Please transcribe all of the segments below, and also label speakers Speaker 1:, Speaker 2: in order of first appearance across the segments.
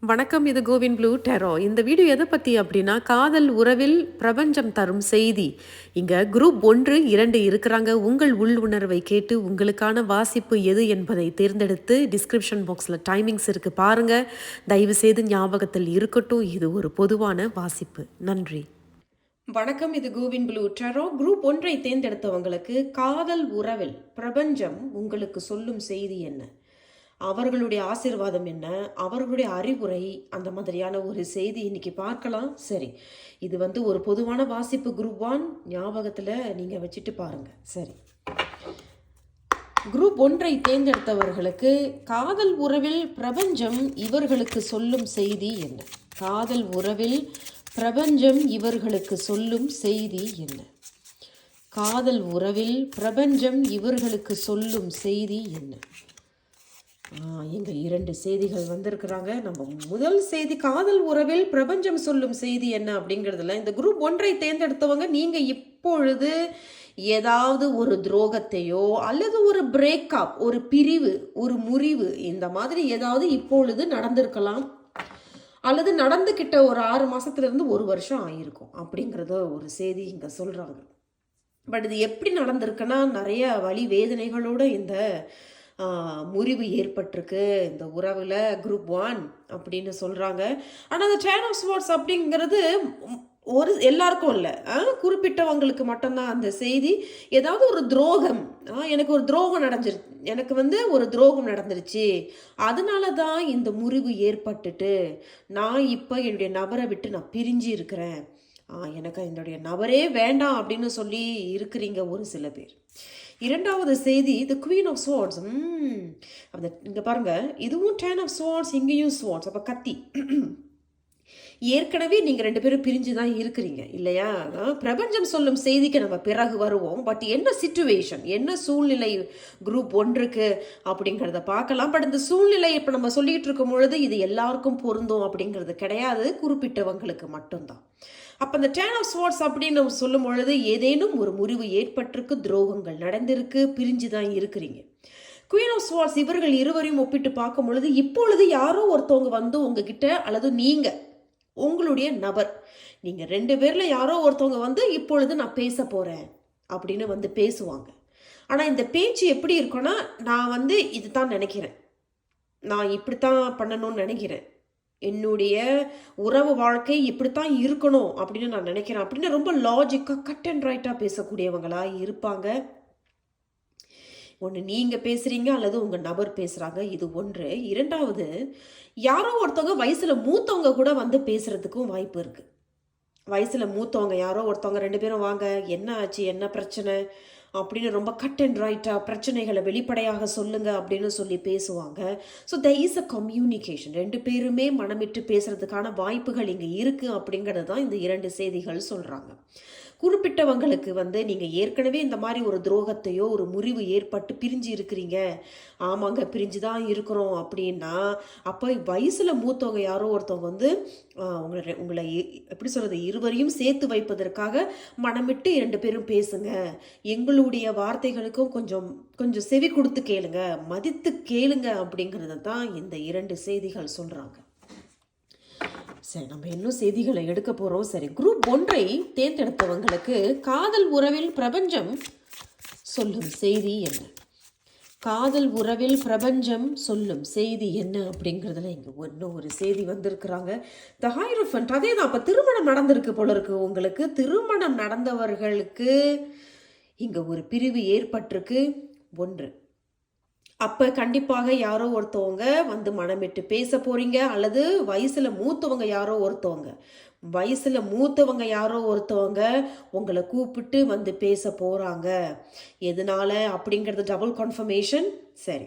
Speaker 1: வணக்கம். இது CoWIN blue டெரோ. இந்த வீடியோ எதை பற்றி அப்படின்னா, காதல் உறவில் பிரபஞ்சம் தரும் செய்தி. இங்கே குரூப் 1, 2 இருக்கிறாங்க. உங்கள் உள் உணர்வை கேட்டு உங்களுக்கான வாசிப்பு எது என்பதை தேர்ந்தெடுத்து டிஸ்கிரிப்ஷன் பாக்ஸில் டைமிங்ஸ் இருக்குது பாருங்கள். தயவு செய்து ஞாபகத்தில் இருக்கட்டும், இது ஒரு பொதுவான வாசிப்பு. நன்றி.
Speaker 2: வணக்கம். இது கோவின் ப்ளூ டெரோ. குரூப் 1 தேர்ந்தெடுத்தவங்களுக்கு காதல் உறவில் பிரபஞ்சம் உங்களுக்கு சொல்லும் செய்தி என்ன, அவர்களுடைய ஆசீர்வாதம் என்ன, அவர்களுடைய அறிவுரை, அந்த மாதிரியான ஒரு செய்தி இன்னைக்கு பார்க்கலாம். சரி, இது ஒரு பொதுவான வாசிப்பு. குரூப் 1 ஞாபகத்தில் நீங்கள் வச்சுட்டு பாருங்கள். சரி, குரூப் 1 தேர்ந்தெடுத்தவர்களுக்கு காதல் உறவில் பிரபஞ்சம் இவர்களுக்கு சொல்லும் செய்தி என்ன, காதல் உறவில் பிரபஞ்சம் இவர்களுக்கு சொல்லும் செய்தி என்ன, காதல் உறவில் பிரபஞ்சம் இவர்களுக்கு சொல்லும் செய்தி என்ன. இங்கே 2 செய்திகள் வந்திருக்கிறாங்க. நம்ம முதல் செய்தி, காதல் உறவில் பிரபஞ்சம் சொல்லும் செய்தி என்ன அப்படிங்கிறதுல இந்த குரூப் 1 தேர்ந்தெடுத்தவங்க, நீங்கள் இப்பொழுது ஏதாவது ஒரு துரோகத்தையோ அல்லது ஒரு பிரேக்கப், ஒரு பிரிவு, ஒரு முறிவு, இந்த மாதிரி ஏதாவது இப்பொழுது நடந்திருக்கலாம், அல்லது நடந்துக்கிட்ட ஒரு 6 மாதத்துலேருந்து 1 வருஷம் ஆகியிருக்கும் அப்படிங்கிறத ஒரு செய்தி இங்கே சொல்கிறாங்க. பட் இது எப்படி நடந்திருக்குன்னா, நிறைய வலி வேதனைகளோடு இந்த முறிவு ஏற்பட்டிருக்கு இந்த உறவில் குரூப் 1 அப்படின்னு சொல்கிறாங்க. ஆனால் அந்த 10 of Swords அப்படிங்கிறது ஒரு எல்லாருக்கும் இல்லை, குறிப்பிட்டவங்களுக்கு மட்டும்தான் அந்த செய்தி. ஏதாவது ஒரு துரோகம், எனக்கு ஒரு துரோகம் எனக்கு ஒரு துரோகம் நடந்துருச்சு, அதனால தான் இந்த முறிவு ஏற்பட்டுட்டு நான் இப்போ என்னுடைய நபரை விட்டு நான் பிரிஞ்சு இருக்கிறேன், எனக்கு என்னுடைய நபரே வேண்டாம் அப்படின்னு சொல்லி இருக்கிறீங்க ஒரு சில பேர். இரண்டாவது செய்தி, த குவீன் ஆஃப் ஸ்வார்ட்ஸ். அந்த இங்கே பாருங்கள், இதுவும் 10 of Swords, இங்கேயும் ஸ்வார்ட்ஸ். அப்போ கத்தி. ஏற்கனவே நீங்கள் 2 பேரும் பிரிஞ்சு தான் இருக்கிறீங்க இல்லையா? பிரபஞ்சம் சொல்லும் செய்திக்கு நம்ம பிறகு வருவோம். பட் என்ன சிச்சுவேஷன், என்ன சூழ்நிலை குரூப் 1க்கு அப்படிங்கிறத பார்க்கலாம். பட் இந்த சூழ்நிலை இப்போ நம்ம சொல்லிகிட்டு இருக்கும் பொழுது இது எல்லாருக்கும் பொருந்தும் அப்படிங்கிறது கிடையாது, குறிப்பிட்டவங்களுக்கு மட்டும்தான். அப்போ இந்த 10 of Swords அப்படின்னு சொல்லும் பொழுது ஏதேனும் ஒரு முறிவு ஏற்பட்டிருக்கு, துரோகங்கள் நடந்திருக்கு, பிரிஞ்சு தான் இருக்கிறீங்க. குவீன் ஆஃப் ஸ்வார்ட்ஸ் இவர்கள் இருவரையும் ஒப்பிட்டு பார்க்கும் பொழுது இப்பொழுது யாரோ ஒருத்தவங்க உங்ககிட்ட, அல்லது நீங்கள் உங்களுடைய நபர், நீங்கள் 2 பேரில் யாரோ ஒருத்தவங்க இப்பொழுது நான் பேச போகிறேன் அப்படின்னு பேசுவாங்க. ஆனால் இந்த பேச்சு எப்படி இருக்குன்னா, நான் இது தான் நினைக்கிறேன், நான் இப்படித்தான் பண்ணணும்னு நினைக்கிறேன், என்னுடைய உறவு வாழ்க்கை இப்படித்தான் இருக்கணும் அப்படின்னு நான் நினைக்கிறேன் அப்படின்னு ரொம்ப லாஜிக்காக கட் அண்ட் ரைட்டாக பேசக்கூடியவங்களா இருப்பாங்க. ஒன்று நீங்கள் பேசுகிறீங்க அல்லது உங்கள் நபர் பேசுகிறாங்க, இது ஒன்று. இரண்டாவது, யாரோ ஒருத்தவங்க வயசில் மூத்தவங்க கூட பேசுகிறதுக்கும் வாய்ப்பு இருக்குது. வயசில் மூத்தவங்க யாரோ ஒருத்தவங்க 2 பேரும் வாங்க, என்ன ஆச்சு, என்ன பிரச்சனை அப்படின்னு ரொம்ப கட் அண்ட் ரைட்டாக பிரச்சனைகளை வெளிப்படையாக சொல்லுங்க அப்படின்னு சொல்லி பேசுவாங்க. So there is a communication. 2 பேருமே மனமிட்டு பேசுகிறதுக்கான வாய்ப்புகள் இங்கே இருக்குது அப்படிங்கிறது தான் இந்த 2 செய்திகள் சொல்கிறாங்க. குறிப்பிட்டவங்களுக்கு நீங்கள் ஏற்கனவே இந்த மாதிரி ஒரு துரோகத்தையோ ஒரு முறிவு ஏற்பட்டு பிரிஞ்சு இருக்கிறீங்க, ஆமாங்க பிரிஞ்சு தான் இருக்கிறோம் அப்படின்னா, அப்போ வயசில் மூத்தவங்க யாரோ ஒருத்தவங்க உங்களை எப்படி சொல்கிறது, இருவரையும் சேர்த்து வைப்பதற்காக மனமிட்டு 2 பேரும் பேசுங்க, எங்களுடைய வார்த்தைகளுக்கும் கொஞ்சம் கொஞ்சம் செவி கொடுத்து கேளுங்க, மதித்து கேளுங்க அப்படிங்கிறது தான் இந்த 2 செய்திகள் சொல்கிறாங்க. சரி, நம்ம இன்னும் செய்திகளை எடுக்க போகிறோம். சரி, குரூப் 1 தேர்ந்தெடுத்தவங்களுக்கு காதல் உறவில் பிரபஞ்சம் சொல்லும் செய்தி என்ன, காதல் உறவில் பிரபஞ்சம் சொல்லும் செய்தி என்ன அப்படிங்கிறதுல இங்கே இன்னும் ஒரு செய்தி வந்திருக்கிறாங்க. த ஹைரோஃபன்ட். அதே தான், அப்போ திருமணம் நடந்திருக்கு போல இருக்கு உங்களுக்கு. திருமணம் நடந்தவர்களுக்கு இங்கே ஒரு பிரிவு ஏற்பட்டிருக்கு. 1, அப்போ கண்டிப்பாக யாரோ ஒருத்தவங்க மனமிட்டு பேச போகிறீங்க, அல்லது வயசில் மூத்தவங்க யாரோ ஒருத்தவங்க உங்களை கூப்பிட்டு பேச போகிறாங்க. எதனால அப்படிங்கிறது டபுள் கன்ஃபர்மேஷன். சரி,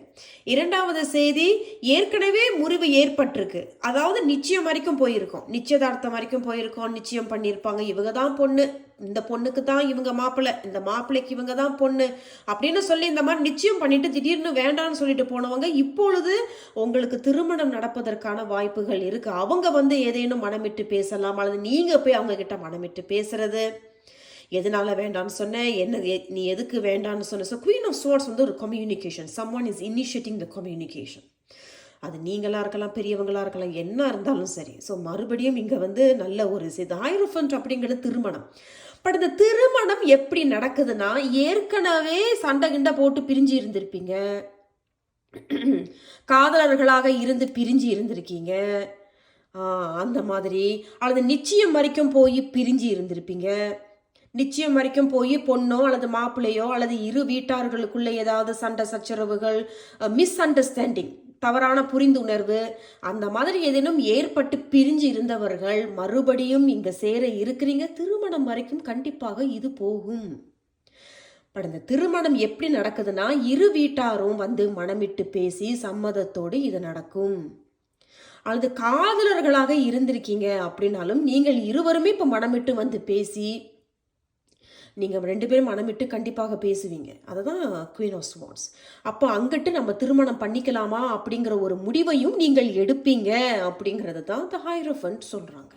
Speaker 2: இரண்டாவது செய்தி, ஏற்கனவே முறிவு ஏற்பட்டிருக்கு, அதாவது நிச்சயம் வரைக்கும் போயிருக்கோம், நிச்சயதார்த்தம் வரைக்கும் போயிருக்கோம், நிச்சயம் பண்ணியிருப்பாங்க, இவங்க தான் பொண்ணு, இந்த பொண்ணுக்கு தான் இவங்க மாப்பிள்ளை, இந்த மாப்பிள்ளைக்கு இவங்க தான் பொண்ணு அப்படின்னு சொல்லி இந்த மாதிரி நிச்சயம் பண்ணிட்டு திடீர்னு வேண்டான்னு சொல்லிட்டு போனவங்க இப்பொழுது உங்களுக்கு திருமணம் நடப்பதற்கான வாய்ப்புகள் இருக்கு. அவங்க ஏதேனும் மனமிட்டு பேசலாம், அல்லது நீங்க போய் அவங்க கிட்ட மனமிட்டு பேசுறது, எதனால வேண்டான்னு சொன்னேன், என்ன நீ எதுக்கு வேண்டான்னு சொன்ன. ஸோ குவீன் ஆஃப் ஸ்வார்ட்ஸ் ஒரு communication. Someone is initiating the communication. அது நீங்களா இருக்கலாம், பெரியவங்களா இருக்கலாம், என்ன இருந்தாலும் சரி. ஸோ மறுபடியும் இங்கே வந்து நல்ல ஒரு இது ஹையரோஃபண்ட் அப்படிங்கிறது திருமணம். பட் இந்த திருமணம் எப்படி நடக்குதுன்னா, ஏற்கனவே சண்டை கிண்டை போட்டு பிரிஞ்சு இருந்திருப்பீங்க. காதலர்களாக இருந்து பிரிஞ்சு இருந்திருக்கீங்க. அந்த மாதிரி. அல்லது நிச்சயம் வரைக்கும் போய் பிரிஞ்சு இருந்திருப்பீங்க. நிச்சயம் வரைக்கும் போய் பொண்ணோ அல்லது மாப்பிள்ளையோ அல்லது இரு வீட்டார்களுக்குள்ள ஏதாவது சண்டை சச்சரவுகள், மிஸ் அண்டர்ஸ்டாண்டிங், தவறான புரிந்துணர்வு, அந்த மாதிரி ஏதேனும் ஏற்பட்டு பிரிஞ்சு இருந்தவர்கள் மறுபடியும் இங்க சேர இருக்கிறீங்க. திருமணம் வரைக்கும் கண்டிப்பாக இது போகும். பட் இந்த திருமணம் எப்படி நடக்குதுன்னா, இரு வீட்டாரும் வந்து மனமிட்டு பேசி சம்மதத்தோடு இது நடக்கும். அல்லது காதலர்களாக இருந்திருக்கீங்க அப்படின்னாலும் நீங்கள் இருவருமே இப்போ மனமிட்டு வந்து பேசி நீங்கள் 2 பேரும் மனமிட்டு கண்டிப்பாக பேசுவீங்க. அதுதான் குவீன் ஆஃப் ஸ்வார்ட்ஸ். அப்போ அங்கிட்டு நம்ம திருமணம் பண்ணிக்கலாமா அப்படிங்கிற ஒரு முடிவையும் நீங்கள் எடுப்பீங்க அப்படிங்கிறது தான் த ஹையரோஃபண்ட் சொல்கிறாங்க.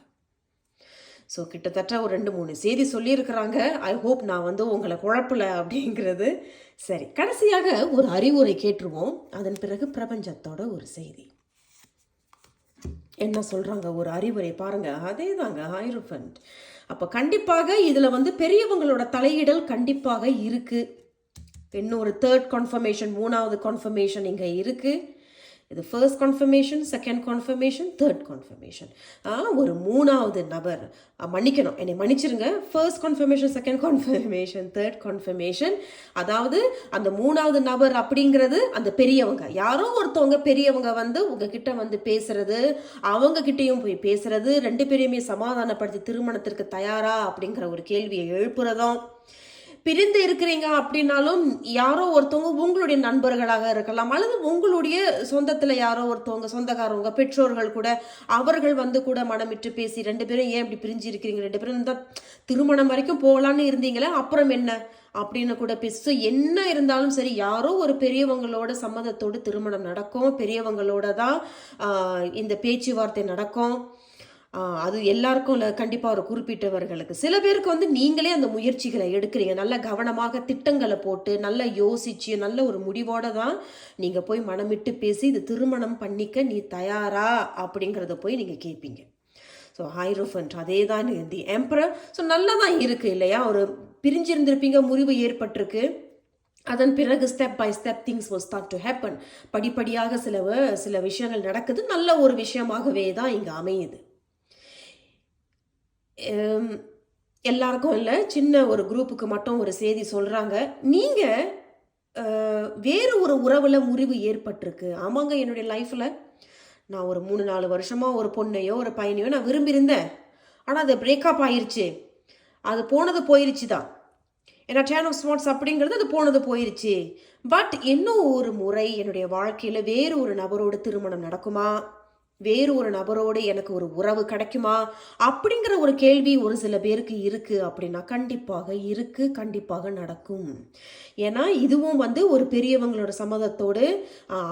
Speaker 2: ஸோ கிட்டத்தட்ட ஒரு 2-3 செய்தி சொல்லியிருக்கிறாங்க. ஐ ஹோப் நான் வந்து உங்களை குழப்பல அப்படிங்கிறது. சரி, கடைசியாக ஒரு அறிவுரை கேட்டுருவோம். அதன் பிறகு பிரபஞ்சத்தோட ஒரு செய்தி என்ன சொல்கிறாங்க, ஒரு அறிவுரை பாருங்கள். அதே தாங்க ஹையரோஃபண்ட். அப்போ கண்டிப்பாக இதில் வந்து பெரியவங்களோட தலையிடல் கண்டிப்பாக இருக்குது. இன்னொரு 3rd கன்ஃபர்மேஷன், 3வது கன்ஃபர்மேஷன் இங்கே இருக்குது. இது first confirmation, second confirmation, 3rd confirmation. ஒரு 3வது நபர், மன்னிக்கணும், என்னை மன்னிச்சிருங்க, first confirmation, second confirmation, 3rd confirmation. அதாவது அந்த 3வது நபர் அப்படிங்கிறது அந்த பெரியவங்க, யாரோ ஒருத்தவங்க பெரியவங்க வந்து உங்ககிட்ட வந்து பேசுறது, அவங்க கிட்டேயும் போய் பேசுறது, 2 பேரையுமே சமாதானப்படுத்தி திருமணத்திற்கு தயாரா அப்படிங்கிற ஒரு கேள்வியை எழுப்புறதும். பிரிந்து இருக்கிறீங்க அப்படின்னாலும் யாரோ ஒருத்தவங்க உங்களுடைய நண்பர்களாக இருக்கலாம், அல்லது உங்களுடைய சொந்தத்தில் யாரோ ஒருத்தவங்க சொந்தக்காரவங்க பெற்றோர்கள் கூட அவர்கள் வந்து கூட மனமிட்டு பேசி 2 பேரும் ஏன் இப்படி பிரிஞ்சு இருக்கிறீங்க, 2 பேரும் தான் திருமணம் வரைக்கும் போகலான்னு இருந்தீங்களே, அப்புறம் என்ன அப்படின்னு கூட பேச. என்ன இருந்தாலும் சரி, யாரோ ஒரு பெரியவங்களோட சம்மதத்தோடு திருமணம் நடக்கும். பெரியவங்களோட தான் இந்த பேச்சுவார்த்தை நடக்கும். அது எல்லாருக்கும் இல்லை, கண்டிப்பாக ஒரு குறிப்பிட்டவர்களுக்கு. சில பேருக்கு வந்து நீங்களே அந்த முயற்சிகளை எடுக்கிறீங்க, நல்ல கவனமாக திட்டங்களை போட்டு நல்லா யோசிச்சு நல்ல ஒரு முடிவோடு தான் நீங்கள் போய் மனமிட்டு பேசி இது திருமணம் பண்ணிக்க நீ தயாரா அப்படிங்கிறத போய் நீங்கள் கேட்பீங்க. ஸோ ஹையரோஃபண்ட் அதே தான் தி எம்பரர். ஸோ நல்லா தான் இருக்குது இல்லையா, ஒரு பிரிஞ்சிருந்திருப்பீங்க, முறிவு ஏற்பட்டிருக்கு. அதன் பிறகு step by step things will start to happen. படிப்படியாக சில விஷயங்கள் நடக்குது, நல்ல ஒரு விஷயமாகவே தான் இங்கே அமையுது. எல்லாருக்கும் இல்லை, சின்ன ஒரு குரூப்புக்கு மட்டும் ஒரு செய்தி சொல்கிறாங்க. நீங்கள் வேறு ஒரு உறவில் முறிவு ஏற்பட்டிருக்கு. ஆமாங்க, என்னுடைய லைஃப்பில் நான் ஒரு 3-4 வருஷமாக ஒரு பொண்ணையோ ஒரு பையனையோ நான் விரும்பியிருந்தேன். ஆனால் அது பிரேக்கப் ஆயிடுச்சு. அது போனது போயிருச்சு தான். ஏன்னா 10 of Swords அப்படிங்கிறது அது போனது போயிருச்சு. பட் இன்னும் ஒரு முறை என்னுடைய வாழ்க்கையில் வேறு ஒரு நபரோடு திருமணம் நடக்குமா, வேறு ஒரு நபரோடு எனக்கு ஒரு உறவு கிடைக்குமா அப்படிங்கிற ஒரு கேள்வி ஒரு சில பேருக்கு இருக்குது அப்படின்னா கண்டிப்பாக இருக்குது, கண்டிப்பாக நடக்கும். ஏன்னா இதுவும் வந்து ஒரு பெரியவங்களோட சம்மதத்தோடு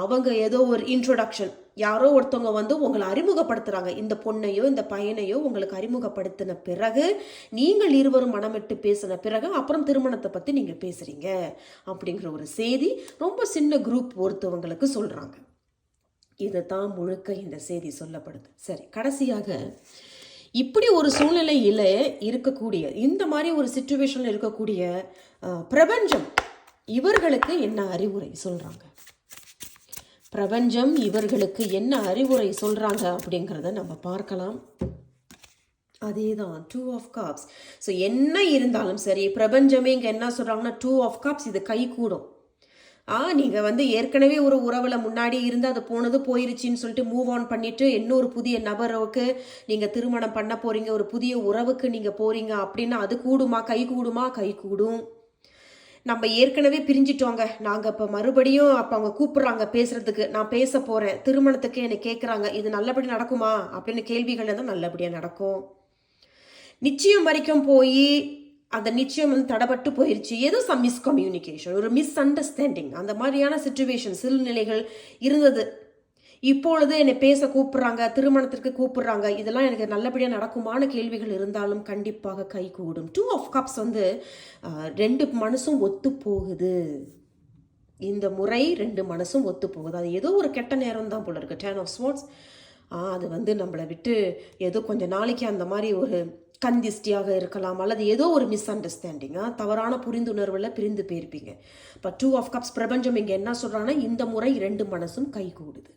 Speaker 2: அவங்க ஏதோ ஒரு இன்ட்ரோடக்ஷன், யாரோ ஒருத்தவங்க வந்து உங்களை அறிமுகப்படுத்துகிறாங்க, இந்த பொண்ணையோ இந்த பையனையோ உங்களுக்கு அறிமுகப்படுத்தின பிறகு நீங்கள் இருவரும் மனமிட்டு பேசின பிறகு அப்புறம் திருமணத்தை பற்றி நீங்கள் பேசுகிறீங்க அப்படிங்கிற ஒரு செய்தி ரொம்ப சின்ன குரூப் ஒருத்தவங்களுக்கு சொல்கிறாங்க. இதை தான் முழுக்க இந்த செய்தி சொல்லப்படுது. சரி, கடைசியாக இப்படி ஒரு சூழ்நிலையில் இருக்கக்கூடிய, இந்த மாதிரி ஒரு சிச்சுவேஷனில் இருக்கக்கூடிய பிரபஞ்சம் இவர்களுக்கு என்ன அறிவுரை சொல்கிறாங்க, பிரபஞ்சம் இவர்களுக்கு என்ன அறிவுரை சொல்கிறாங்க அப்படிங்கிறத நம்ம பார்க்கலாம். அதே தான் 2 of Cups. ஸோ என்ன இருந்தாலும் சரி, பிரபஞ்சமே இங்கே என்ன சொல்கிறாங்கன்னா 2 of Cups இது கை கூடும். நீங்கள் வந்து ஏற்கனவே ஒரு உறவில் முன்னாடி இருந்து அது போனது போயிருச்சின்னு சொல்லிட்டு மூவ் ஆன் பண்ணிவிட்டு இன்னொரு புதிய நபருக்கு நீங்கள் திருமணம் பண்ண போகிறீங்க, ஒரு புதிய உறவுக்கு நீங்கள் போகிறீங்க அப்படின்னா அது கூடுமா, கை கூடுமா, கை கூடும். நம்ம ஏற்கனவே பிரிஞ்சிட்டோங்க, நாங்கள் இப்போ மறுபடியும் அப்போ அவங்க கூப்பிட்றாங்க பேசுகிறதுக்கு, நான் பேச போகிறேன், திருமணத்துக்கு என்னை கேட்குறாங்க, இது நல்லபடி நடக்குமா அப்படின்னு கேள்விகள் தான் நல்லபடியாக நடக்கும். நிச்சயம் வரைக்கும் போய் அந்த நிச்சயம் வந்து தடப்பட்டு போயிடுச்சு, ஏதோ சம் மிஸ்கம்யூனிகேஷன், ஒரு மிஸ் அண்டர்ஸ்டாண்டிங், அந்த மாதிரியான சிச்சுவேஷன் சூழ்நிலைகள் இருந்தது. இப்பொழுது என்னை பேச கூப்பிட்றாங்க, திருமணத்திற்கு கூப்பிட்றாங்க, இதெல்லாம் எனக்கு நல்லபடியாக நடக்குமான கேள்விகள் இருந்தாலும் கண்டிப்பாக கை கூடும். 2 of Cups வந்து 2 மனசும் ஒத்து போகுது. இந்த முறை 2 மனசும் ஒத்து போகுது. அது ஏதோ ஒரு கெட்ட நேரம் தான் போல இருக்கு. 10 ஆஃப் ஸ்வார்ட்ஸ். அது வந்து நம்மளை விட்டு ஏதோ கொஞ்ச நாளைக்கு அந்த மாதிரி ஒரு கந்திஷ்டியாக இருக்கலாம், அல்லது ஏதோ ஒரு மிஸ் அண்டர்ஸ்டாண்டிங்காக தவறான புரிந்துணர்வில் பிரிந்து போயிருப்பீங்க. இப்போ 2 ஆஃப் கப்ஸ் பிரபஞ்சம் இங்கே என்ன சொல்கிறாங்கன்னா, இந்த முறை 2 மனசும் கை கூடுது.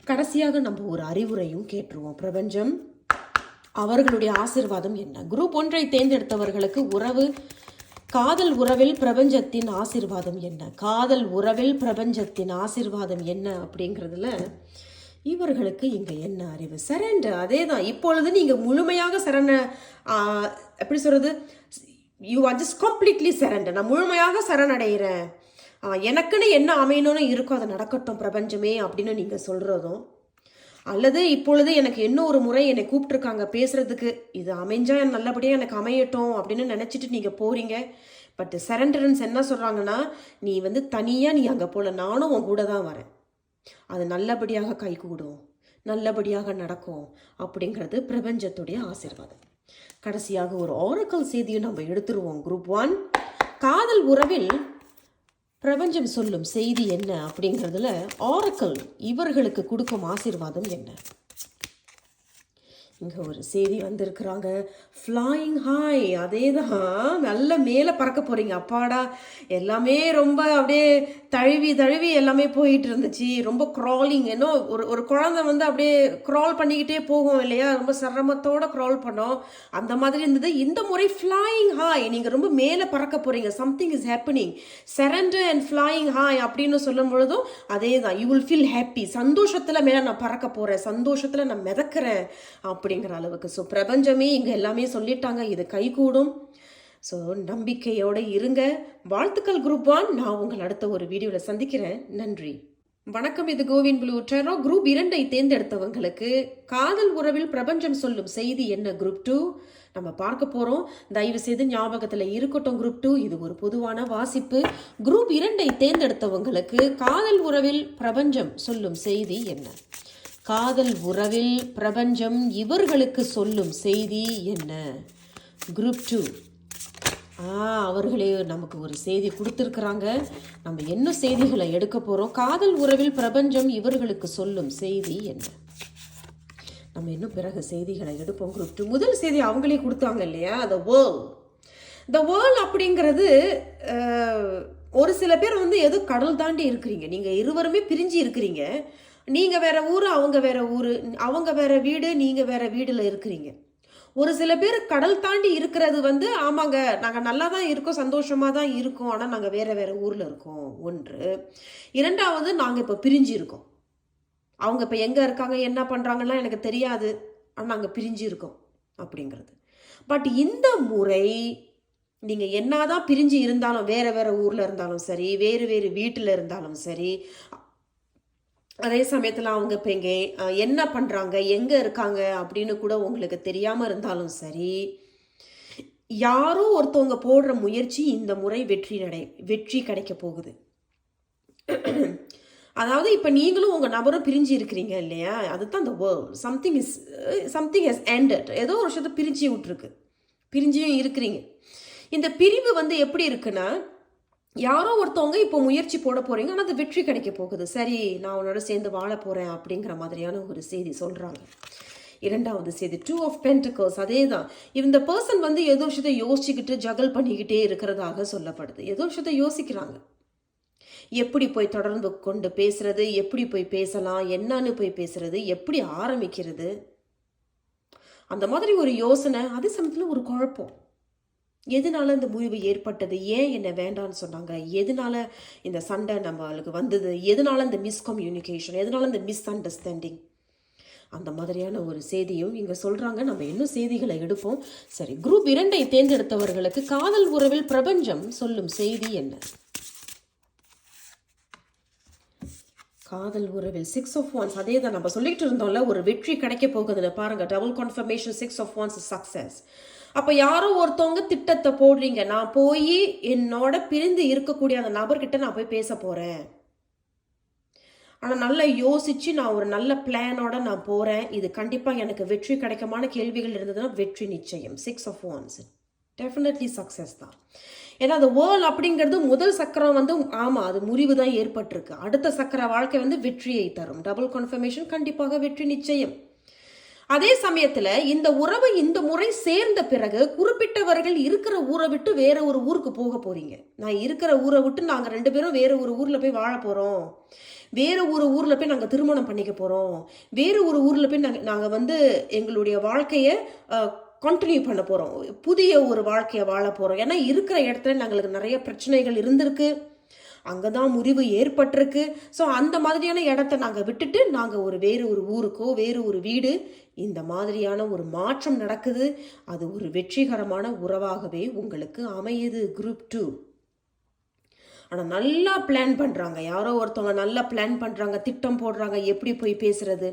Speaker 2: கடைசியாக நம்ம ஒரு அறிவுரையும் கேட்டுருவோம். பிரபஞ்சம் அவர்களுடைய ஆசீர்வாதம் என்ன? குரூப் 1 தேர்ந்தெடுத்தவர்களுக்கு காதல் உறவில் பிரபஞ்சத்தின் ஆசீர்வாதம் என்ன? காதல் உறவில் பிரபஞ்சத்தின் ஆசீர்வாதம் என்ன அப்படிங்கிறதுல இவர்களுக்கு இங்கே என்ன அறிவு? சரண்டர். அதே தான். இப்பொழுது நீங்கள் முழுமையாக எப்படி சொல்கிறது, you are just completely surrender. நான் முழுமையாக சரணடைகிறேன், எனக்குன்னு என்ன அமையணும்னு இருக்கோ அதை நடக்கட்டும் பிரபஞ்சமே அப்படின்னு நீங்கள் சொல்கிறதும், அல்லது இப்பொழுது எனக்கு இன்னும் ஒரு முறை என்னை கூப்பிட்டுருக்காங்க பேசுகிறதுக்கு, இது அமைஞ்சா நல்லபடியாக எனக்கு அமையட்டும் அப்படின்னு நினச்சிட்டு நீங்கள் போகிறீங்க. பட் சரண்டரன்ஸ் என்ன சொல்கிறாங்கன்னா, நீ வந்து தனியாக நீ அங்கே போல, நானும் உன் கூட தான் வரேன், அது நல்லபடியாக கைகூடும், நல்லபடியாக நடக்கும் அப்படிங்கிறது பிரபஞ்சத்துடைய ஆசீர்வாதம். கடைசியாக ஒரு ஆரக்கல் செய்தியை நம்ம எடுத்துருவோம். குரூப் 1 காதல் உறவில் பிரபஞ்சம் சொல்லும் செய்தி என்ன அப்படிங்கிறதுல ஆரக்கல் இவர்களுக்கு கொடுக்கும் ஆசீர்வாதம் என்ன? இங்கே ஒரு செய்தி வந்திருக்கிறாங்க, ஃப்ளையிங் ஹாய். அதே தான், நல்ல மேலே பறக்க போகிறீங்க. அப்பாடா, எல்லாமே ரொம்ப அப்படியே தழுவி எல்லாமே போயிட்டு இருந்துச்சு. ரொம்ப க்ராலிங், ஏன்னோ ஒரு குழந்தை வந்து அப்படியே க்ரால் பண்ணிக்கிட்டே போகும் இல்லையா, ரொம்ப சிரமத்தோடு க்ரால் பண்ணோம், அந்த மாதிரி இருந்தது. இந்த முறை ஃப்ளையிங் ஹாய், நீங்கள் ரொம்ப மேலே பறக்க போகிறீங்க. Something is happening. Surrender and flying hi அப்படின்னு சொல்லும் பொழுதும் அதே தான், யூ வில் ஃபீல் ஹாப்பி. சந்தோஷத்தில் மேலே நான் பறக்க போகிறேன், சந்தோஷத்தில் நான் மிதக்கிறேன் அப்படிங்கிற அளவுக்கு. ஸோ பிரபஞ்சமே இங்கே எல்லாமே சொல்லிட்டாங்க, இது கைகூடும். ஸோ நம்பிக்கையோடு இருங்க. வாழ்த்துக்கள் குரூப் 1. நான் உங்கள் அடுத்த ஒரு வீடியோவில் சந்திக்கிறேன். நன்றி, வணக்கம். இது கோவின் ப்ளூ டெரோ. குரூப் 2 தேர்ந்தெடுத்தவங்களுக்கு காதல் உறவில் பிரபஞ்சம் சொல்லும் செய்தி என்ன? குரூப் 2 நம்ம பார்க்க போகிறோம். தயவு செய்து ஞாபகத்தில் இருக்கட்டும் குரூப் 2, இது ஒரு பொதுவான வாசிப்பு. குரூப் 2 தேர்ந்தெடுத்தவங்களுக்கு காதல் உறவில் பிரபஞ்சம் சொல்லும் செய்தி என்ன? காதல் உறவில் பிரபஞ்சம் இவர்களுக்கு சொல்லும் செய்தி என்ன? குரூப் 2 அவர்களே நமக்கு ஒரு செய்தி கொடுத்துருக்குறாங்க. நம்ம என்ன செய்திகளை எடுக்க போகிறோம்? காதல் உறவில் பிரபஞ்சம் இவர்களுக்கு சொல்லும் செய்தி என்ன? நம்ம இன்னும் பிறகு செய்திகளை எடுப்போம். குரூப் 2 முதல் செய்தி அவங்களே கொடுத்தாங்க இல்லையா, த வேர்ல்ட் அப்படிங்கிறது. ஒரு சில பேர் வந்து எது கடல் தாண்டி இருக்கிறீங்க, நீங்கள் இருவருமே பிரிஞ்சு இருக்கிறீங்க. நீங்கள் வேற ஊர், அவங்க வேற ஊர், அவங்க வேற வீடு, நீங்கள் வேற வீடில் இருக்கிறீங்க. ஒரு சில பேர் கடல் தாண்டி இருக்கிறது வந்து, ஆமாங்க நாங்கள் நல்லா தான் இருக்கோம், சந்தோஷமாக தான் இருக்கோம், ஆனால் நாங்கள் வேற வேற ஊரில் இருக்கோம். ஒன்று. இரண்டாவது, நாங்கள் இப்போ பிரிஞ்சு இருக்கோம். அவங்க இப்போ எங்கே இருக்காங்க, என்ன பண்ணுறாங்கலாம் எனக்கு தெரியாது, ஆனால் நாங்கள் பிரிஞ்சு இருக்கோம் அப்படிங்கிறது. பட் இந்த முறை நீங்கள் என்னதான் பிரிஞ்சு இருந்தாலும், வேற வேற ஊரில் இருந்தாலும் சரி, வேறு வேறு வீட்டில் இருந்தாலும் சரி, அதே சமயத்தில் அவங்க இப்போ இங்கே என்ன பண்ணுறாங்க, எங்கே இருக்காங்க அப்படின்னு கூட உங்களுக்கு தெரியாமல் இருந்தாலும் சரி, யாரோ ஒருத்தவங்க போடுற முயற்சி இந்த முறை வெற்றி கிடைக்க போகுது. அதாவது இப்போ நீங்களும் உங்கள் நபரும் பிரிஞ்சு இருக்கிறீங்க இல்லையா, அதுதான் இந்த வேர்ல்ட். Something has ended. ஏதோ ஒரு விஷயத்தை பிரிஞ்சு விட்டுருக்கு, பிரிஞ்சியும் இருக்கிறீங்க. இந்த பிரிவு வந்து எப்படி இருக்குன்னா, யாரோ ஒருத்தவங்க இப்போ முயற்சி போட போகிறீங்க, ஆனால் அது வெற்றி கிடைக்க போகுது. சரி, நான் உன்னோட சேர்ந்து வாழ போகிறேன் அப்படிங்கிற மாதிரியான ஒரு செய்தி சொல்கிறாங்க. இரண்டாவது செய்தி 2 ஆஃப் பென்டிகல்ஸ். அதே தான், இந்த பர்சன் வந்து ஏதோ விஷயத்தை யோசிச்சுக்கிட்டு ஜகல் பண்ணிக்கிட்டே இருக்கிறதாக சொல்லப்படுது. ஏதோ விஷயத்தை யோசிக்கிறாங்க, எப்படி போய் தொடர்ந்து கொண்டு பேசுறது, எப்படி போய் பேசலாம், என்னன்னு போய் பேசுறது, எப்படி ஆரம்பிக்கிறது, அந்த மாதிரி ஒரு யோசனை. அதே சமயத்தில் ஒரு குழப்பம். எதனால இந்த முடிவு ஏற்பட்டது, ஏன் என்ன வேண்டான்னு சொன்னாங்க, எதனால இந்த சண்டை நம்மளுக்கு வந்தது, எதனால இந்த மிஸ்கம்யூனிகேஷன், எதனால இந்த மிஸ் அண்டர்ஸ்டாண்டிங், அந்த மாதிரியான ஒரு செய்தியும் இங்கே சொல்கிறாங்க. நம்ம இன்னும் செய்திகளை எடுப்போம். சரி, குரூப் 2 தேர்ந்தெடுத்தவர்களுக்கு காதல் உறவில் பிரபஞ்சம் சொல்லும் செய்தி என்ன? காதல் உறவில் 6 ஆஃப் வான்ஸ். அதே தான் நம்ம சொல்லிட்டு இருந்தோம்ல, ஒரு வெற்றி கிடைக்க போகுதுன்னு பாருங்க. Double confirmation, 6 of wands success. அப்போ யாரோ ஒருத்தவங்க திட்டத்தை போடுறீங்க, நான் போய் என்னோட பிரிந்து இருக்கக்கூடிய அந்த நபர்கிட்ட நான் போய் பேச போகிறேன், ஆனால் நல்லா யோசித்து நான் ஒரு நல்ல பிளானோட நான் போகிறேன், இது கண்டிப்பாக எனக்கு வெற்றி கிடைக்குமான கேள்விகள் இருந்ததுன்னா வெற்றி நிச்சயம். 6 ஆஃப் வான்ஸ். டெஃபினெட்லி சக்ஸஸ் தான். ஏன்னா அந்த வேர்ல்ட் அப்படிங்கிறது முதல் சக்கரம் வந்து ஆமாம் அது முறிவு தான் ஏற்பட்டிருக்கு. அடுத்த சக்கர வாழ்க்கை வந்து வெற்றியை தரும். டபுள் கன்ஃபர்மேஷன் கண்டிப்பாக வெற்றி நிச்சயம். அதே சமயத்துல இந்த உறவு இந்த முறை சேர்ந்த பிறகு குறிப்பிட்டவர்கள் இருக்கிற ஊரை விட்டு வேற ஒரு ஊருக்கு போக போறீங்க. நான் இருக்கிற ஊரை விட்டு நாங்க 2 பேரும் வேற ஒரு ஊர்ல போய் வாழ போறோம், வேற ஒரு ஊர்ல போய் நாங்க திருமணம் பண்ணிக்க போறோம், வேற ஒரு ஊர்ல போய் நாங்க வந்து எங்களுடைய வாழ்க்கைய கண்டினியூ பண்ண போறோம், புதிய ஒரு வாழ்க்கையை வாழ போறோம். ஏன்னா இருக்கிற இடத்துல நாங்களுக்கு நிறைய பிரச்சனைகள் இருந்திருக்கு, அங்கதான் முறிவு ஏற்பட்டிருக்கு. ஸோ அந்த மாதிரியான இடத்த நாங்கள் விட்டுட்டு நாங்கள் வேறு ஒரு ஊருக்கோ வேறு ஒரு வீடு, இந்த மாதிரியான ஒரு மாற்றம் நடக்குது. அது ஒரு வெற்றிகரமான உறவாகவே உங்களுக்கு அமையுது குரூப் 2. ஆனால் நல்லா பிளான் பண்ணுறாங்க, யாரோ ஒருத்தவங்க நல்லா பிளான் பண்ணுறாங்க, திட்டம் போடுறாங்க, எப்படி போய் பேசுறது.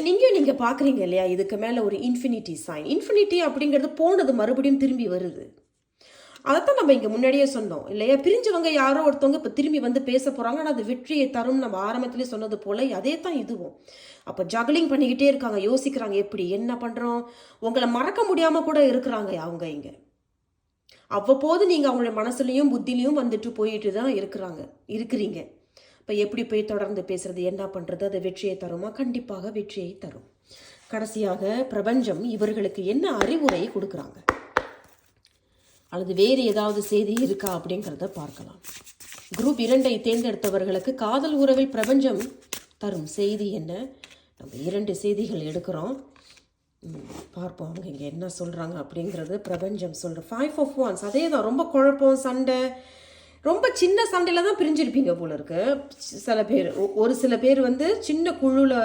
Speaker 2: நீங்கள் பார்க்குறீங்க இல்லையா, இதுக்கு மேலே ஒரு இன்ஃபினிட்டி சைன். இன்ஃபினிட்டி அப்படிங்கிறது போனது மறுபடியும் திரும்பி வருது. அதைத்தான் நம்ம இங்கே முன்னாடியே சொன்னோம் இல்லையா, பிரிஞ்சவங்க யாரோ ஒருத்தவங்க இப்போ திரும்பி வந்து பேச போகிறாங்க. ஆனால் அது வெற்றியை தரும், நம்ம ஆரம்பத்திலே சொன்னது போல் அதே தான் இதுவும். அப்போ ஜக்லிங் பண்ணிக்கிட்டே இருக்காங்க, யோசிக்கிறாங்க எப்படி என்ன பண்ணுறோம். உங்களை மறக்க முடியாமல் கூட இருக்கிறாங்க அவங்க இங்கே. அவ்வப்போது நீங்கள் அவங்களுடைய மனசுலையும் புத்திலையும் வந்துட்டு போயிட்டு தான் இருக்கிறீங்க. இப்போ எப்படி போய் தொடர்ந்து பேசுறது, என்ன பண்ணுறது, அது வெற்றியை தருமா? கண்டிப்பாக வெற்றியை தரும். கடைசியாக பிரபஞ்சம் இவர்களுக்கு என்ன அறிவுரை கொடுக்குறாங்க, அல்லது வேறு ஏதாவது செய்தி இருக்கா அப்படிங்கிறத பார்க்கலாம். குரூப் 2 தேர்ந்தெடுத்தவர்களுக்கு காதல் உறவில் பிரபஞ்சம் தரும் செய்தி என்ன? நம்ம 2 செய்திகள் எடுக்கிறோம், பார்ப்போம் அவங்க இங்கே என்ன சொல்கிறாங்க அப்படிங்கிறது. பிரபஞ்சம் சொல்கிற 5 of Wands அதே தான். ரொம்ப குழப்பம், சண்டை, ரொம்ப சின்ன சண்டையில் தான் பிரிஞ்சிருப்பீங்க போல இருக்கு சில பேர். ஒரு சில பேர் வந்து சின்ன குழுவில்,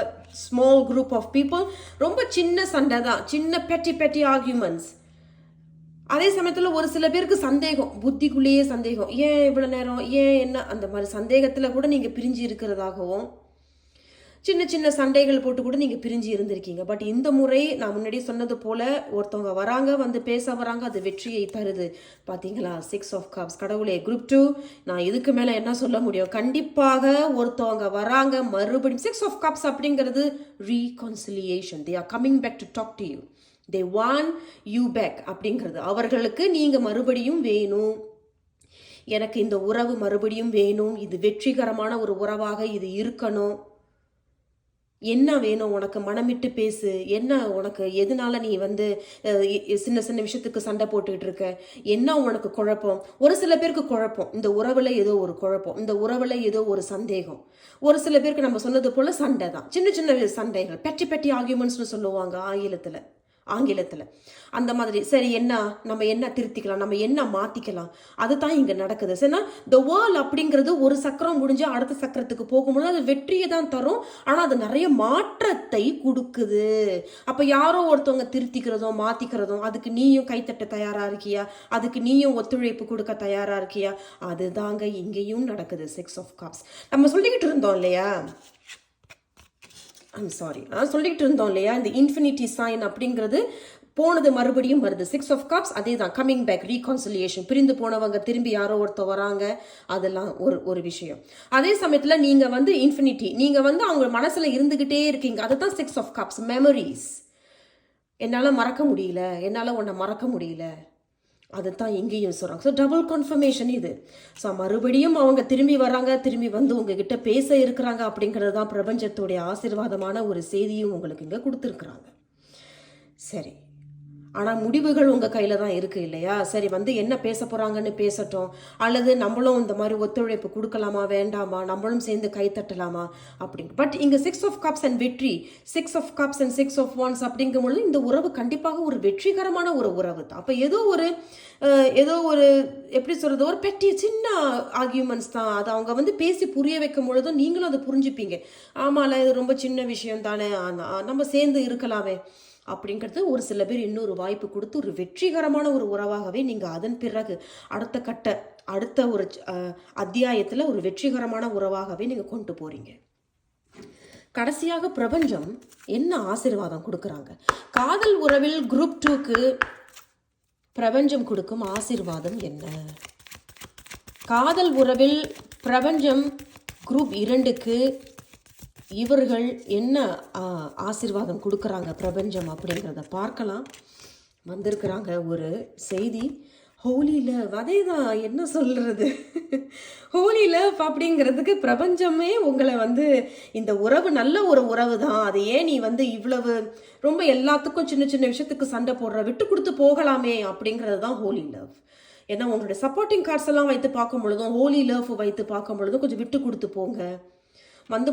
Speaker 2: ஸ்மால் குரூப் ஆஃப் பீப்புள், ரொம்ப சின்ன சண்டை தான், சின்ன பெட்டி ஆர்கியூமெண்ட்ஸ். அதே சமயத்தில் ஒரு சில பேருக்கு சந்தேகம், புத்திக்குள்ளேயே சந்தேகம், ஏன் இவ்வளோ நேரம், ஏன் என்ன, அந்த மாதிரி சந்தேகத்தில் கூட நீங்கள் பிரிஞ்சு இருக்கிறதாகவும், சின்ன சண்டைகள் போட்டு கூட நீங்கள் பிரிஞ்சு இருந்திருக்கீங்க. பட் இந்த முறை நான் முன்னாடி சொன்னது போல் ஒருத்தவங்க வராங்க, வந்து பேச வராங்க, அது வெற்றியை தருது. பார்த்தீங்களா, 6 of Cups. கடவுளே, குரூப் 2 நான் இதுக்கு மேலே என்ன சொல்ல முடியும். கண்டிப்பாக ஒருத்தவங்க வராங்க மறுபடியும். 6 of Cups அப்படிங்கிறது reconciliation. They are coming back to talk to you, they want you back அப்படிங்கிறது. அவர்களுக்கு நீங்கள் மறுபடியும் வேணும், எனக்கு இந்த உறவு மறுபடியும் வேணும், இது வெற்றிகரமான ஒரு உறவாக இது இருக்கணும். என்ன வேணும் உனக்கு, மனமிட்டு பேசு, என்ன உனக்கு, எதனால நீ வந்து சின்ன விஷயத்துக்கு சண்டை போட்டுக்கிட்டு இருக்க, என்ன உனக்கு குழப்பம். ஒரு சில பேருக்கு குழப்பம், இந்த உறவில் ஏதோ ஒரு குழப்பம், இந்த உறவில் ஏதோ ஒரு சந்தேகம். ஒரு சில பேருக்கு நம்ம சொன்னது போல சண்டை தான், சின்ன சண்டைகள், பெட்டி ஆர்கியூமெண்ட்ஸ்னு சொல்லுவாங்க ஆங்கிலத்தில். அந்த மாதிரி. சரி, நம்ம என்ன திருத்திக்கலாம், நம்ம என்ன மாற்றிக்கலாம், அதுதான் இங்கே நடக்குது. சரினா த வேர்ல்ட் அப்படிங்கிறது ஒரு சக்கரம் முடிஞ்சு அடுத்த சக்கரத்துக்கு போகும்போது அது வெற்றியை தான் தரும், ஆனால் அது நிறைய மாற்றத்தை கொடுக்குது. அப்போ யாரோ ஒருத்தவங்க திருத்திக்கிறதோ மாற்றிக்கிறதோ, அதுக்கு நீயும் கைத்தட்ட தயாராக இருக்கியா, அதுக்கு நீயும் ஒத்துழைப்பு கொடுக்க தயாராக இருக்கியா, அதுதாங்க இங்கேயும் நடக்குது. 6 of Cups. நம்ம சொல்லிக்கிட்டு இருந்தோம் இல்லையா, சொல்லிக்கிட்டு இருந்தோம் இல்லையா, இந்த இன்ஃபினிட்டி சைன் அப்படிங்கிறது போனது மறுபடியும் வருது. 6 of Cups அதே தான், கம்மிங் பேக், ரீகான்சிலியேஷன். பிரிந்து போனவங்க திரும்பி யாரோ ஒருத்தர் வராங்க, அதெல்லாம் ஒரு விஷயம். அதே சமயத்தில் நீங்கள் வந்து இன்ஃபினிட்டி, நீங்கள் வந்து அவங்க மனசில் இருந்துக்கிட்டே இருக்கீங்க, அதுதான் 6 of Cups. மெமரிஸ், என்னால் மறக்க முடியல, என்னால் உன்னை மறக்க முடியல, அதுதான் இங்கேயும் சொல்கிறாங்க. ஸோ டபுள் கன்ஃபர்மேஷன் இது. ஸோ மறுபடியும் அவங்க திரும்பி வராங்க, திரும்பி வந்து உங்ககிட்ட பேச இருக்கிறாங்க அப்படிங்கிறது தான் பிரபஞ்சத்துடைய ஆசீர்வாதமான ஒரு செய்தியும் உங்களுக்கு இங்கே கொடுத்துருக்குறாங்க. சரி, ஆனால் முடிவுகள் உங்கள் கையில் தான் இருக்குது இல்லையா. சரி, வந்து என்ன பேச போகிறாங்கன்னு பேசட்டும், அல்லது நம்மளும் இந்த மாதிரி ஒத்துழைப்பு கொடுக்கலாமா வேண்டாமா, நம்மளும் சேர்ந்து கை தட்டலாமா அப்படிங்க. பட் இங்கே 6 of Cups அண்ட் வெற்றி, 6 of Cups and 6 of Wands அப்படிங்கும்பொழுது இந்த உறவு கண்டிப்பாக ஒரு வெற்றிகரமான ஒரு உறவு தான். அப்போ ஏதோ ஒரு எப்படி சொல்கிறது, ஒரு பெட்டி சின்ன ஆர்கியூமெண்ட்ஸ் தான், அதை அவங்க வந்து பேசி புரிய வைக்கும் பொழுதும் நீங்களும் அதை புரிஞ்சுப்பீங்க. ஆமாம்ல, இது ரொம்ப சின்ன விஷயம் தானே, நம்ம சேர்ந்து இருக்கலாமே அப்படிங்கிறது. ஒரு சில பேர் இன்னொரு வாய்ப்பு கொடுத்து ஒரு வெற்றிகரமான ஒரு உறவாகவே நீங்கள் அதன் பிறகு அடுத்த ஒரு அத்தியாயத்தில் ஒரு வெற்றிகரமான உறவாகவே நீங்கள் கொண்டு போகிறீங்க. கடைசியாக பிரபஞ்சம் என்ன ஆசீர்வாதம் கொடுக்குறாங்க, காதல் உறவில் குரூப் 2க்கு பிரபஞ்சம் கொடுக்கும் ஆசீர்வாதம் என்ன? காதல் உறவில் பிரபஞ்சம் குரூப் 2க்கு இவர்கள் என்ன ஆசீர்வாதம் கொடுக்குறாங்க பிரபஞ்சம் அப்படிங்கிறத பார்க்கலாம். வந்திருக்கிறாங்க ஒரு செய்தி. ஹோலி லவ், அதே தான், என்ன சொல்கிறது. ஹோலி லவ் அப்படிங்கிறதுக்கு பிரபஞ்சமே உங்களை இந்த உறவு நல்ல ஒரு உறவு தான், அது ஏன் நீ இவ்வளவு ரொம்ப எல்லாத்துக்கும் சின்ன சின்ன விஷயத்துக்கு சண்டை போடுற, விட்டு கொடுத்து போகலாமே அப்படிங்கிறது தான் ஹோலி லவ். ஏன்னா உங்களுடைய சப்போர்ட்டிங் கார்ட்ஸ் எல்லாம் வைத்து பார்க்கும் பொழுதும் ஹோலி லவ் வைத்து பார்க்கும் பொழுதும் கொஞ்சம் விட்டு கொடுத்து போங்க.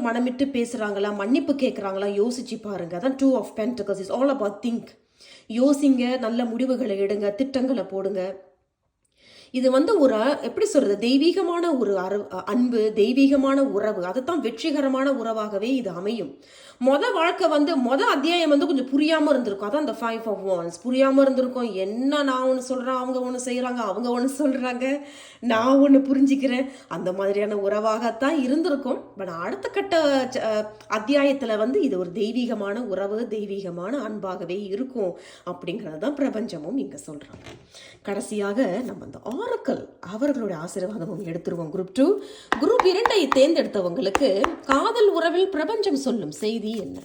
Speaker 2: மனமிட்டு பேசுகிறாங்களா, மன்னிப்பு கேட்குறாங்களா, யோசிச்சு பாருங்க. அதான் 2 of Pentacles is all about think. யோசிங்க, நல்ல முடிவுகளை எடுங்க, திட்டங்களை போடுங்க. இது ஒரு எப்படி சொல்றது, தெய்வீகமான ஒரு அன்பு, தெய்வீகமான உறவு. அதுதான் வெற்றிகரமான உறவாகவே இது அமையும். வாழ்க்கை அத்தியாயம் கொஞ்சம் புரியாம இருந்திருக்கும். அதான் அந்த 5 of Wands புரியாம இருந்திருக்கும். என்ன நான் ஒன்று சொல்றேன், அவங்க ஒன்று செய்யறாங்க, அவங்க ஒன்று சொல்றாங்க, நான் ஒன்று புரிஞ்சுக்கிறேன், அந்த மாதிரியான உறவாகத்தான் இருந்திருக்கும். பட் அடுத்த கட்ட அத்தியாயத்துல இது ஒரு தெய்வீகமான உறவு, தெய்வீகமான அன்பாகவே இருக்கும் அப்படிங்கிறது தான் பிரபஞ்சமும் இங்க சொல்றாங்க. கடைசியாக நம்ம அந்த ஆரக்கல் அவர்களுடைய ஆசீர்வாதமும் எடுத்துருவோம். குரூப் 2. குரூப் 2 தேர்ந்தெடுத்தவங்களுக்கு காதல் உறவில் பிரபஞ்சம் சொல்லும் செய்தி என்ன?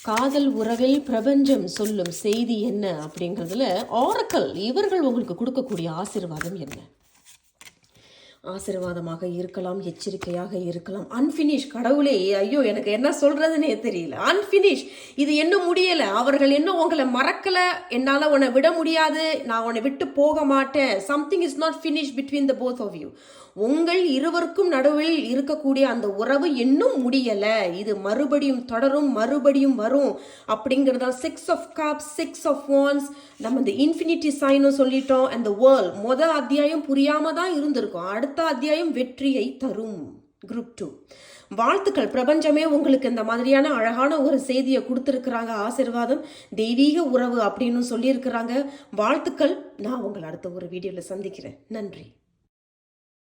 Speaker 2: காதல் உறவில் பிரபஞ்சம் சொல்லும் செய்தி என்ன அப்படிங்கிறதுல ஆரக்கல் இவர்கள் உங்களுக்கு கொடுக்கக்கூடிய ஆசீர்வாதம் என்ன? ஆசீர்வாதமாக இருக்கலாம், எச்சரிக்கையாக இருக்கலாம். அன்பினிஷ், கடவுளே ஐயோ எனக்கு என்ன சொல்றதுன்னே தெரியல. அன்பினிஷ், இது இன்னும் முடியல, அவர்கள் இன்னும் உங்களை மறக்கல, என்னால உன்னை விட முடியாது, நான் உன்னை விட்டு போக மாட்டேன். Something is not finish between the both of you. உங்கள் இருவருக்கும் நடுவில் இருக்கக்கூடிய அந்த உறவு இன்னும் முடியல, இது மறுபடியும் தொடரும், மறுபடியும் வரும் அப்படிங்கிறதா 6 of Cups, 6 of Wands. நம்ம இந்த இன்ஃபினிட்டி சைனும் சொல்லிட்டோம். அந்த வேர்ல்ட் அத்தியாயம் புரியாம தான் இருந்திருக்கும், அடுத்த அத்தியாயம் வெற்றியை தரும். குரூப் 2 வாழ்த்துக்கள். பிரபஞ்சமே உங்களுக்கு இந்த மாதிரியான அழகான ஒரு செய்தியை கொடுத்துருக்குறாங்க. ஆசீர்வாதம், தெய்வீக உறவு அப்படின்னு சொல்லியிருக்கிறாங்க. வாழ்த்துக்கள். நான் உங்களை அடுத்த ஒரு வீடியோவில் சந்திக்கிறேன். நன்றி.